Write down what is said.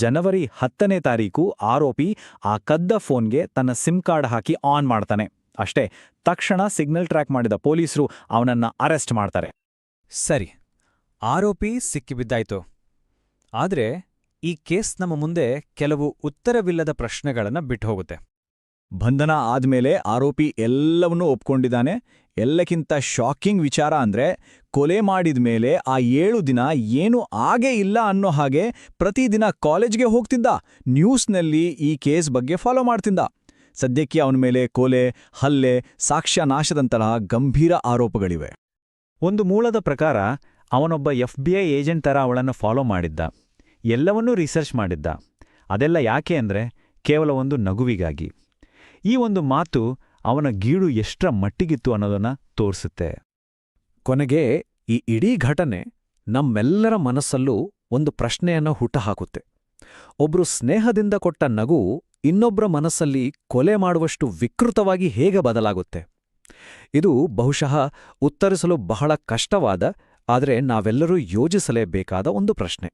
ಜನವರಿ 10ನೇ ತಾರೀಕು ಆರೋಪಿ ಆ ಕದ್ದ ಫೋನ್ಗೆ ತನ್ನ ಸಿಮ್ ಕಾರ್ಡ್ ಹಾಕಿ ಆನ್ ಮಾಡ್ತಾನೆ. ಅಷ್ಟೇ, ತಕ್ಷಣ ಸಿಗ್ನಲ್ ಟ್ರ್ಯಾಕ್ ಮಾಡಿದ ಪೊಲೀಸರು ಅವನನ್ನ ಅರೆಸ್ಟ್ ಮಾಡ್ತಾರೆ. ಸರಿ, ಆರೋಪಿ ಸಿಕ್ಕಿಬಿದ್ದಾಯ್ತು. ಆದ್ರೆ ಈ ಕೇಸ್ ನಮ್ಮ ಮುಂದೆ ಕೆಲವು ಉತ್ತರವಿಲ್ಲದ ಪ್ರಶ್ನೆಗಳನ್ನ ಬಿಟ್ಟುಹೋಗುತ್ತೆ. ಬಂಧನ ಆದ್ಮೇಲೆ ಆರೋಪಿ ಎಲ್ಲವನ್ನೂ ಒಪ್ಕೊಂಡಿದ್ದಾನೆ. ಎಲ್ಲಕ್ಕಿಂತ ಶಾಕಿಂಗ್ ವಿಚಾರ ಅಂದ್ರೆ, ಕೊಲೆ ಮಾಡಿದ್ಮೇಲೆ ಆ 7 ದಿನ ಏನೂ ಆಗೇ ಇಲ್ಲ ಅನ್ನೋ ಹಾಗೆ ಪ್ರತಿದಿನ ಕಾಲೇಜ್ಗೆ ಹೋಗ್ತಿದ್ದ, ನ್ಯೂಸ್ನಲ್ಲಿ ಈ ಕೇಸ್ ಬಗ್ಗೆ ಫಾಲೋ ಮಾಡ್ತಿದ್ದ. ಸದ್ಯಕ್ಕೆ ಅವನ ಮೇಲೆ ಕೊಲೆ, ಹಲ್ಲೆ, ಸಾಕ್ಷ್ಯ ನಾಶದಂತಹ ಗಂಭೀರ ಆರೋಪಗಳಿವೆ. ಒಂದು ಮೂಲದ ಪ್ರಕಾರ ಅವನೊಬ್ಬ FBI ಏಜೆಂಟ್ ಥರ ಅವಳನ್ನು ಫಾಲೋ ಮಾಡಿದ್ದ, ಎಲ್ಲವನ್ನೂ ರಿಸರ್ಚ್ ಮಾಡಿದ್ದ. ಅದೆಲ್ಲ ಯಾಕೆ ಅಂದ್ರೆ ಕೇವಲ ಒಂದು ನಗುವಿಗಾಗಿ. ಈ ಒಂದು ಮಾತು ಅವನ ಗೀಳು ಎಷ್ಟರ ಮಟ್ಟಿಗಿತ್ತು ಅನ್ನೋದನ್ನ ತೋರಿಸುತ್ತೆ. ಕೊನೆಗೆ ಈ ಇಡೀ ಘಟನೆ ನಮ್ಮೆಲ್ಲರ ಮನಸ್ಸಲ್ಲೂ ಒಂದು ಪ್ರಶ್ನೆಯನ್ನು ಹುಟ್ಟುಹಾಕುತ್ತೆ. ಒಬ್ರು ಸ್ನೇಹದಿಂದ ಕೊಟ್ಟ ನಗು ಇನ್ನೊಬ್ರ ಮನಸ್ಸಲ್ಲಿ ಕೊಲೆ ಮಾಡುವಷ್ಟು ವಿಕೃತವಾಗಿ ಹೇಗೆ ಬದಲಾಗುತ್ತೆ? ಇದು ಬಹುಶಃ ಉತ್ತರಿಸಲು ಬಹಳ ಕಷ್ಟವಾದ, ಆದರೆ ನಾವೆಲ್ಲರೂ ಯೋಚಿಸಲೇಬೇಕಾದ ಒಂದು ಪ್ರಶ್ನೆ.